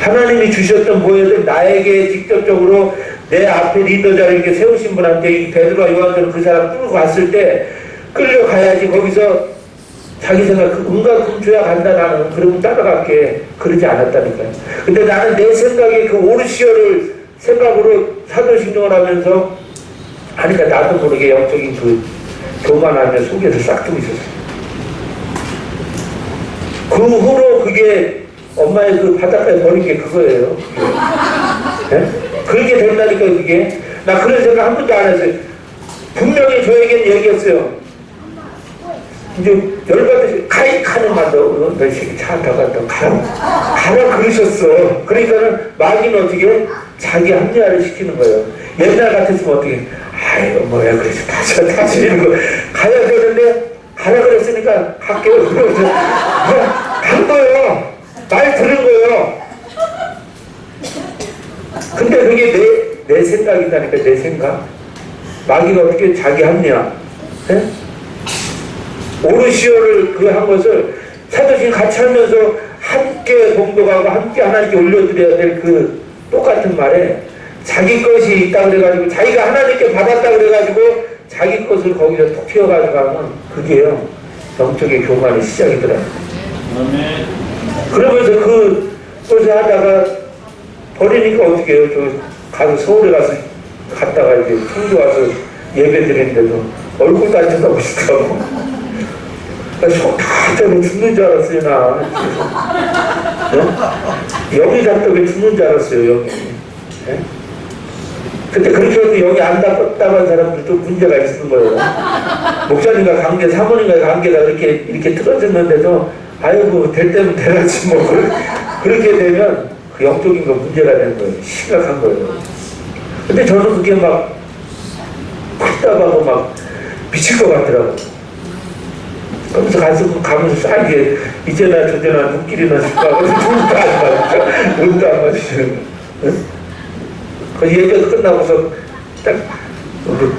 하나님이 주셨던 보혜를 나에게 직접적으로 내 앞에 리더자를 이렇게 세우신 분한테 이 베드로와 요한들은 그 사람 끌고 갔을 때 끌려가야지 거기서 자기 생각 응가 금줘야 간다 나는 그러면 따라갈게 그러지 않았다니까요. 근데 나는 내 생각에 그 오르시오를 생각으로 사도신경을 하면서 하니까 나도 모르게 영적인 그 교만함에 속에서 싹두고 있었어요. 그 후로 그게 엄마의 그 바닷가에 버린 게 그거예요. 네? 그렇게 된다니까 그게. 나 그런 생각 한 번도 안 했어요. 분명히 저에게는 얘기했어요. 이제 열받아서 가는 말도 너 새끼 차 타고 갔다 가라 그러셨어. 그러니까는 마귀는 어떻게 자기 합리화를 시키는 거예요. 옛날 같았으면 어떻게 아유 뭐야 그래서 다시 이런 거 가야 되는데 가라 그랬으니까 갈게요. 그러면서 간 거예요. 말 들은 거예요. 근데 그게 내 생각이다니까. 내 생각. 마귀가 어떻게 자기 합리화 네? 오르시오를 그 한 것을 사도신 같이 하면서 함께 공동하고 함께 하나님께 올려드려야 될 그 똑같은 말에 자기 것이 있다 그래가지고 자기가 하나님께 받았다 그래가지고 자기 것을 거기서 톡 튀어가지고 하면 그게요 영적의 교만의 시작이더라고요. 그러면서 그 것을 하다가 버리니까 어떻게 해요? 저 가서 서울에 갔다가 이제 청주 와서 예배 드리는데도 얼굴도 안 쳐다보시더라고. 속다 때문에 죽는 줄 알았어요, 나. 네? 여기 잡덕에 죽는 줄 알았어요, 여기. 네? 근데 그렇게 해도 여기 안 답답한 사람들도 문제가 있는 거예요. 목사님과 관계, 사모님과의 관계가 이렇게 틀어졌는데도, 아이고, 될 때면 되라지, 뭐. 그렇게 되면 그 영적인 거 문제가 되는 거예요. 심각한 거예요. 근데 저는 그게 막, 답답하고 막 미칠 것 같더라고요. 그러면서 가면서 싸게 이제나 저제나 눈길이나 줄까 그래서 눈도 안 맞으시는 그 예배 끝나고서 딱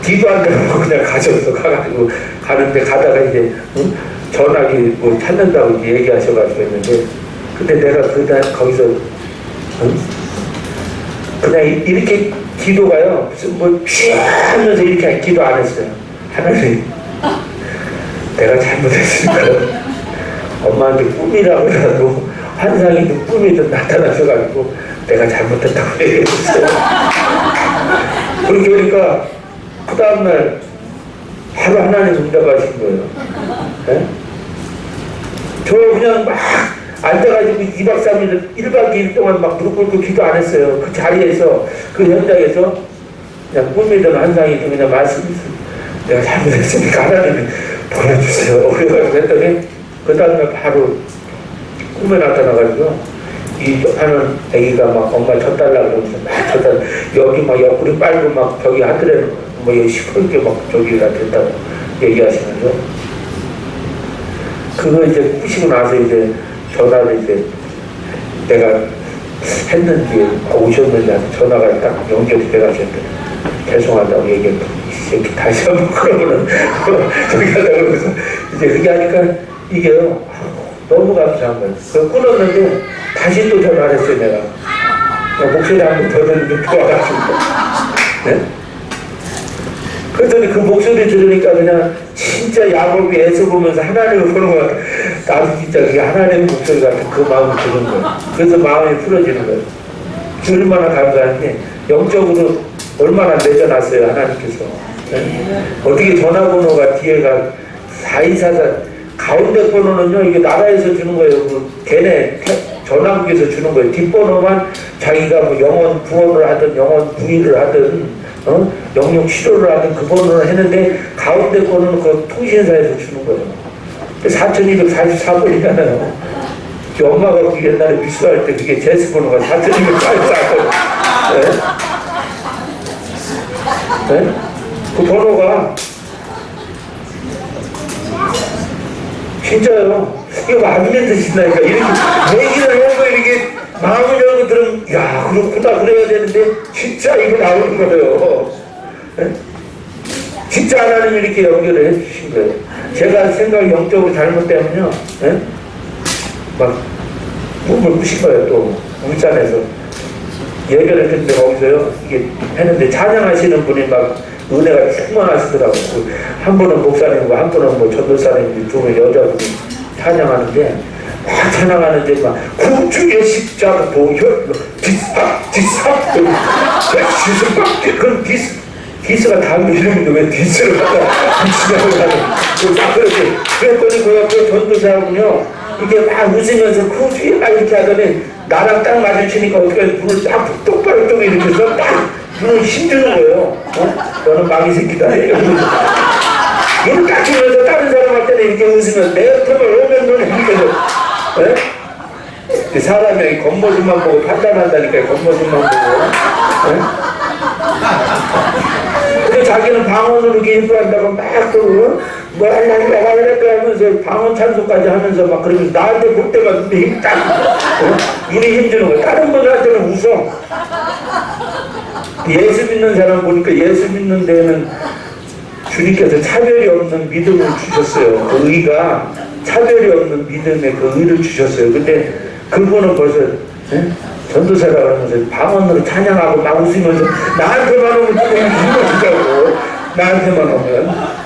뒤도 안 되고 그냥 가가지고 가는데 가다가 이제 전화기 뭐 찾는다고 이제 얘기하셔가지고 했는데 근데 내가 그날 거기서 그냥 이렇게 기도가요 무슨 뭐 취하면서 이렇게 기도 안 했어요. 하나님 내가 잘못했으니까 엄마한테 꿈이라고라도 환상이든 꿈이든 나타나셔가지고 내가 잘못했다고 얘기했어요. 그렇게 하니까 그 다음날 바로 하나님 응답하신 거예요. 네? 저 그냥 막 앉아가지고 2박 3일 1박 2일 동안 막 무릎 꿇고 기도 안 했어요. 그 자리에서 그 현장에서 그냥 꿈이든 환상이든 그냥 말씀했어요. 내가 잘못했으니까 하나님이 보내주세요. 그래가지고 했더니 그 다음날 바로 꿈에 나타나가지고 이 하는 애기가 막 엄마 젖달라고 그러면서 막 젖달 여기 막 옆구리 빨고 막 저기 하늘에 뭐 시퍼렇게 막 저기가 됐다고 얘기하시면서 그거 이제 푸시고 나서 이제 전화를 이제 내가 했는지 오셨는지 전화가 딱 연결이 돼가지고 죄송하다고 얘기했더니 이렇게 다시 한번 그러면은 저기 하다 그러면서 이제 그게 하니까 이게요 너무 감사한 거예요. 그걸 끊었는데 다시 또 전화를 했어요. 내가 목소리 한번 더 듣는 게 좋아가지고 네? 그랬더니 그 목소리 들으니까 그냥 진짜 야곱이 애써 보면서 하나님을 보는 것 같아. 나도 진짜 그게 하나님의 목소리 같은 그 마음을 들은 거예요. 그래서 마음이 풀어지는 거예요. 얼마나 감사한지 영적으로 얼마나 맺어놨어요 하나님께서. 네? 어떻게 전화번호가 뒤에가 4244 가운데 번호는요 이게 나라에서 주는 거예요. 그 걔네 전화국에서 주는 거예요. 뒷번호만 자기가 뭐 영원 구원을 하든 영원 부의를 하든 영영 치료를 하든 그 번호를 했는데 가운데 번호는 그 통신사에서 주는 거예요. 4244번이잖아요. 엄마가 그 옛날에 미수할 때 그게 제스 번호가 4244번. 네? 네? 그 번호가 진짜요. 이거 안 믿으신다니까. 이렇게 얘기를 하고 이렇게 마음을 열고 들으면 야 그렇구나 그래야 되는데 진짜 이거 나오는 거예요. 예? 진짜 하나님이 이렇게 연결을 해주신 거예요. 제가 생각이 영적으로 잘못되면요, 예? 막 꿈을 꾸신 거예요. 또 울산에서 예배를 했는데 거기서요 이게 했는데 찬양하시는 분이 막 은혜가 충만하시더라고요. 한 분은 목사님이고 한 분은 뭐 전도사님인데 두 분 여자분이 찬양하는데 막 찬양하는데 막 국중의 십자가 보혈로 디스팍 그럼 디스가 다음 이름인데 왜 디스를 갖다 디스라고 하는 딱 그렇게 그랬더니 그 옆에 전도사하고요 이게 막 웃으면서 그 뒤에 막 이렇게 하더니 나랑 딱 마주치니까 어떻게 눈을 딱 똑바로 뜨고 이렇게 해서 딱 눈을 힘주는 거예요. 너는 마귀 새끼다. 눈을 딱 주면서 다른 사람한테는 이렇게 웃으면 내 옆에만 오면 눈을 힘주고 사람이 겉모습만 보고 판단한다니까요. 겉모습만 보고. 근데 자기는 방언으로 이렇게 인도한다고 막 또 뭐 하려고 하면서 방언 찬송까지 하면서 막 그러면서 나한테 볼 때만 눈이 딱 눈이 힘주는 거야. 다른 분들한테는 웃어. 예수 믿는 사람 보니까 예수 믿는 데는 주님께서 차별이 없는 믿음을 주셨어요. 그 의가 차별이 없는 믿음의 그 의를 주셨어요. 근데 그분은 벌써 전도사라 그러면서 방언으로 찬양하고 막 웃으면서 나한테만 오면 조금 힘들어지더라고. 나한테만 오면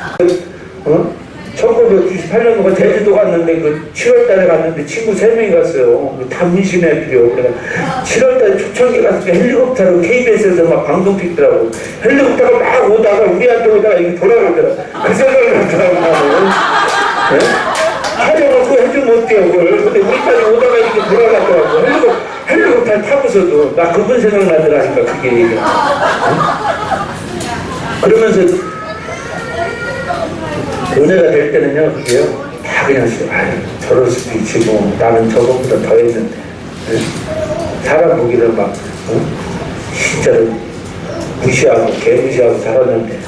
1998년도가 제주도 갔는데 그 7월달에 갔는데 친구 3명이 갔어요. 다 문신의 필요. 내가 7월달에 초창기 갔을 때 헬리콥터로 KBS에서 막 방송 찍더라고. 헬리콥터가 막 오다가 우리한테 오다가 이게 돌아가더라. 그 생각을 하더라고 나는. 촬영을 그거 해주면 어때요 그걸. 근데 우리까지 오다가 이렇게 돌아가더라고. 헬리콥터 타고서도 나 그분 생각나더라니까 그게 얘기가. 그러면서 은혜가 될 때는요 그게요 다 그냥 아유 저럴 수도 있지 뭐 나는 저것보다 더 했는데 사람 보기를 막 진짜로 무시하고 개무시하고 살았는데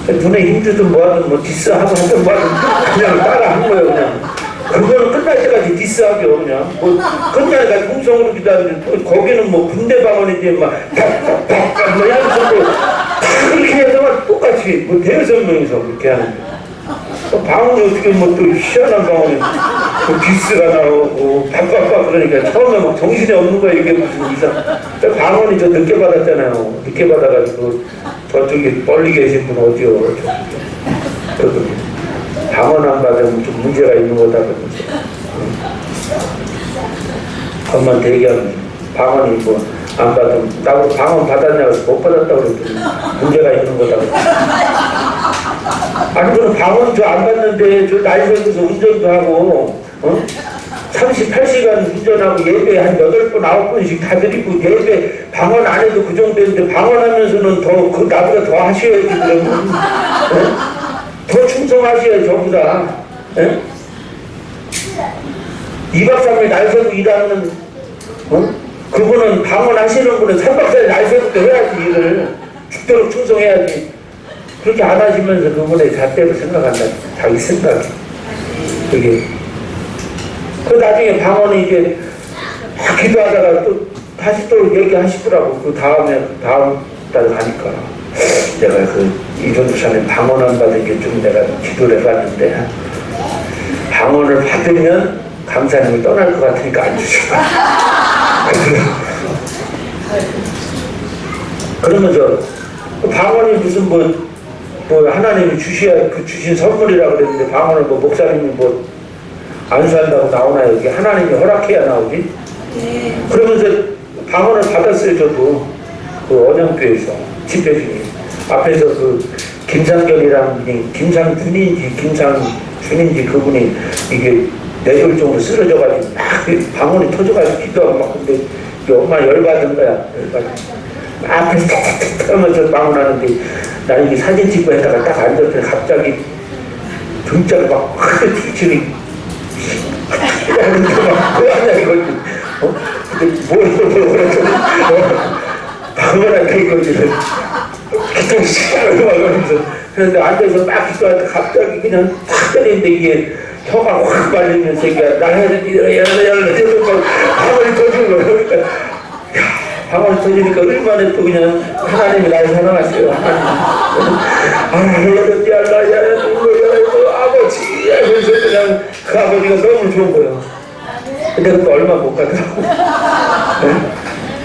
눈에 힘주든 뭐하든 뭐 디스하고 하든 뭐하든 그냥 따라 한 거예요. 그냥 그거는 끝날 때까지 디스하죠. 그냥 뭐 끝날까지 통성으로 기도하는데 거기는 뭐 군대 방언인데 막 팍팍팍 뭐 하면서 다 그렇게 해서 막 똑같이 뭐 대여섯 명이서 그렇게 하는데 방언이 어떻게 뭐 또 희한한 방언이 그 디스가 나오고 팍팍팍 그러니까 처음에 막 정신이 없는 거야. 이게 무슨 이상 방언이 저 늦게 받았잖아요. 늦게 받아가지고 저쪽에 멀리 계신 분 어디요? 그러더니 방언 안 받으면 좀 문제가 있는 거다 그러면서 그것만 대기하면 방언이 뭐 안 받으면 나보고 방언 받았냐고 못 받았다고 그랬더니 문제가 있는 거다 아니 그럼 방언 저 안 받는데 저 나이 들면서 운전도 하고 38시간 운전하고 예배 한 8번 9번씩 다 드리고 예배 방언 안 해도 그 정도인데 방언하면서는 더 그 나보다 더 하셔야지 그러면 더 충성하셔야지 저보다 2박 3일 날 새고 일하는 그분은 방언하시는 분은 3박 4일 날 새고 해야지 일을 죽도록 충성해야지. 그렇게 안 하시면서 그분의 잣대로 생각한다. 자기 생각이 그게 그 나중에 방언이 이제 막 기도하다가 또 다시 또 얘기하시더라고. 그 다음 달 가니까 내가 그 이전부산에 방언 안 받은 게 좀 내가 기도를 해봤는데 방언을 받으면 강사님이 떠날 것 같으니까 안 주셔. 그러면서 방언이 무슨 뭐 하나님이 주셔야 그 주신 선물이라고 그랬는데 방언을 뭐 목사님이 뭐 안수한다고 나오나 여기 하나님이 허락해야 나오지? 네. 그러면서 방언을 받았어요. 저도 그 언양교에서 집회 중에 앞에서 그 김상견이라는 분이 김상준인지 김상준인지 그분이 이게 뇌졸중으로 쓰러져가지고 막 방언이 터져가지고 기도하고 막 근데 엄마 열받은 거야. 앞에서 탁탁탁 하면서 방언하는데 나 이게 사진 찍고 했다가 딱 앉았더니 갑자기 등짝을 막 크게 부딪히니 하는데 막 뭐하냐 이거지. 근데 뭐라고 방언하니까 이거지. 기도 시작을 막 하면서 그런데 앉아서 막 기도하니까 갑자기 그냥 탁 때리는데 이게 혀가 확 말리면서 나는 방언이 터지는 거예요. 그러니까 방언이 터지니까 얼마나 또 그냥 하나님이 나를 사랑하세요. 하나님 아버지 하면서 그냥 그 아버지가 너무 좋은 거예요. 근데 그것도 얼마 못 가더라고.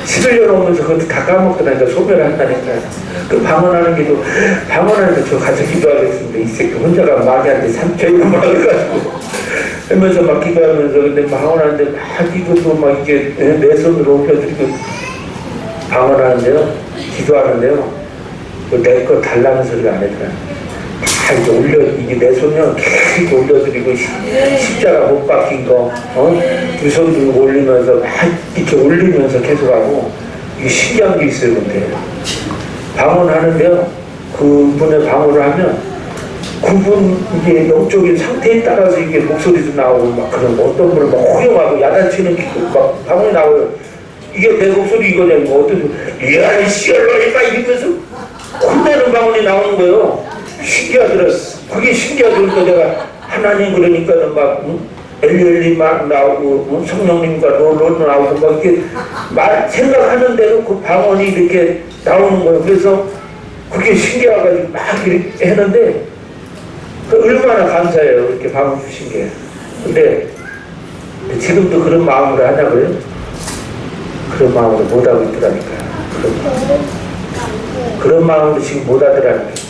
11년 오면서 그것도 다 까먹더라니까. 소멸을 한다니까. 그 방언하는 게도 방언하는 거 저 가서 기도하겠습니다. 이 새끼 혼자가 마귀한테 삼켜이고 막 해가지고 하면서 막 기도하면서 근데 방언하는데 막 이것도 막 이게 내 손으로 옮겨드리고 방언하는데요, 기도하는데요, 내 거 달라는 소리가 안 했더라. 다 이제 이게 내 손을 계속 올려드리고 십자가 못 박힌 거, 두 손 들고 올리면서 막 이렇게 올리면서 계속하고 이게 신기한 게 있어요. 근데 방언하는데요, 그분의 방언을 하면 그분 이게 영적인 상태에 따라서 이게 목소리도 나오고 막 그런 거, 어떤 분은 막 호령하고 야단치는 막 방언이 나와요. 이게 내 목소리 이거냐, 이거 어떤 이야 이 씨얼로 이마 이러면서 혼내는 방언이 나오는 거예요. 신기하더라. 그게 신기하더니까 내가 하나님 그러니까는 막 엘리엘리 막 나오고 성령님과 롤 나오고 막 이렇게 생각하는 대로 그 방언이 이렇게 나오는 거예요. 그래서 그게 신기해가지고 막 이렇게 했는데 얼마나 감사해요. 이렇게 방언 주신 게. 근데 지금도 그런 마음으로 하냐고요? 그런 마음으로 못하고 있더라니까요. 그런 마음으로 지금 못하더라니까요.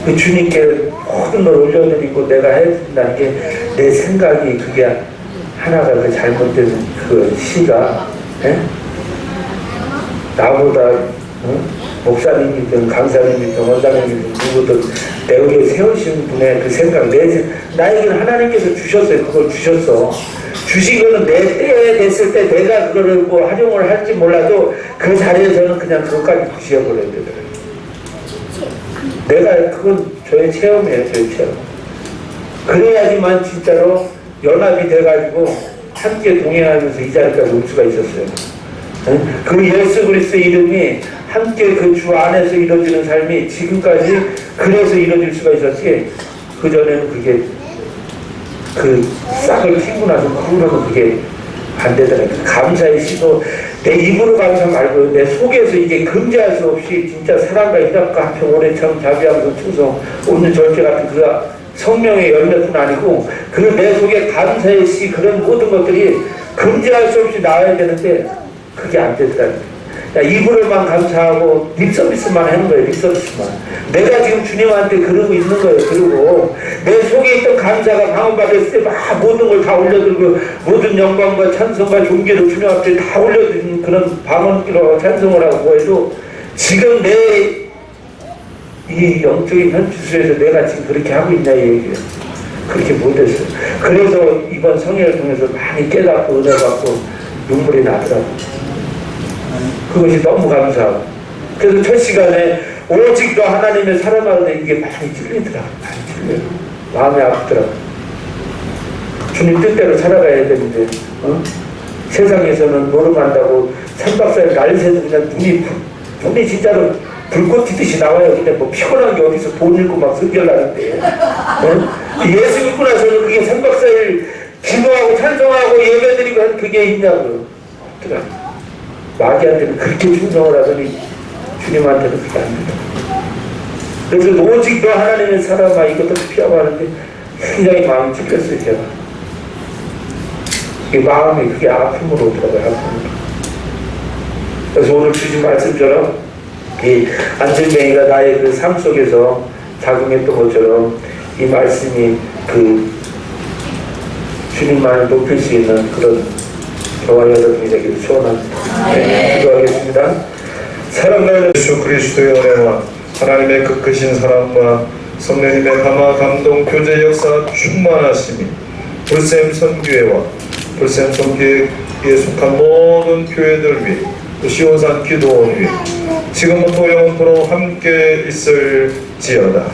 그 주님께 모든 걸 올려드리고 내가 해야 된다는 게 내 생각이 그게 하나가 그 잘못된 그 시가 나보다 목사님이든 강사님이든 원장님이든 누구든 내게 세우신 분의 그 생각 나에게는 하나님께서 주셨어요. 그걸 주셨어. 주신 거는 내 때에 됐을 때 내가 그거를 뭐 활용을 할지 몰라도 그 자리에서는 그냥 그것까지 부시해버려야 되더라고요. 내가 그건 저의 체험이에요. 저의 체험. 그래야지만 진짜로 연합이 돼가지고 함께 동행하면서 이 자리까지 올 수가 있었어요. 그 예수 그리스도의 이름이 함께 그 주 안에서 이루어지는 삶이 지금까지 그래서 이루어질 수가 있었지, 그전에는 그게 그 싹을 틔고 나서 그 후로는 그게 안 되더라고요. 감사의 시도 내 입으로 감사 말고 내 속에서 이게 금지할 수 없이 진짜 사랑과 희락과 한평 오래 참 자비하면서 충성 오늘 절제 같은 그 성령의 열매뿐 아니고 그 내 속에 감사의 시 그런 모든 것들이 금지할 수 없이 나와야 되는데 그게 안 되더라고요. 입으로만 감사하고 립서비스만 하는 거예요. 립서비스만. 내가 지금 주님한테 그러고 있는 거예요. 그러고 내 속에 있던 감사가 방언받았을 때 막 모든 걸 다 올려드리고 모든 영광과 찬송과 존귀를 주님 앞에 다 올려드리는 그런 방언기로 찬송을 하고 해도 지금 내 이 영적인 현주소에서 내가 지금 그렇게 하고 있냐 이 얘기예요. 그렇게 못했어요. 그래서 이번 성회를 통해서 많이 깨닫고 은혜 받고 눈물이 나더라고요. 그것이 너무 감사하고. 그래서 첫 시간에 오직 너 하나님의 사랑하는데 이게 많이 찔리더라고요. 많이 찔려요. 마음이 아프더라고요. 주님 뜻대로 살아가야 되는데 세상에서는 노름한다고 3박 4일 날 새도 그냥 눈이 진짜로 불꽃 튀듯이 나와요. 근데 뭐 피곤한 게 어디서 돈 잃고 막 성결나는데 예수 믿고 나서는 그게 3박 4일 기도하고 찬송하고 예배드리고 한 그게 있냐고요. 없더라고요. 마귀한테는 그렇게 충성을 하더니 주님한테는 그게 안 된다. 그래서 오직 너 하나님의 사람아 이것도 피하고 하는데 굉장히 마음이 찔렸어요. 제가 이 마음이 그게 아픔으로 오더라고요. 아픔으로. 그래서 오늘 주신 말씀처럼 이 안전뱅이가 나의 그 삶 속에서 작용했던 것처럼 이 말씀이 그 주님만을 높일 수 있는 그런 저와 여러분이 되기를 소원합니다. 네, 기도하겠습니다. 사랑하는 예수 그리스도의 은혜와 하나님의 그 크신 사랑과 성령님의 감화 감동 교제 역사 충만하심이 불샘 선교회와 불샘 선교회에 속한 모든 교회들 위해 또 시온산 기도원 위해 지금부터 영원토록 함께 있을지어다.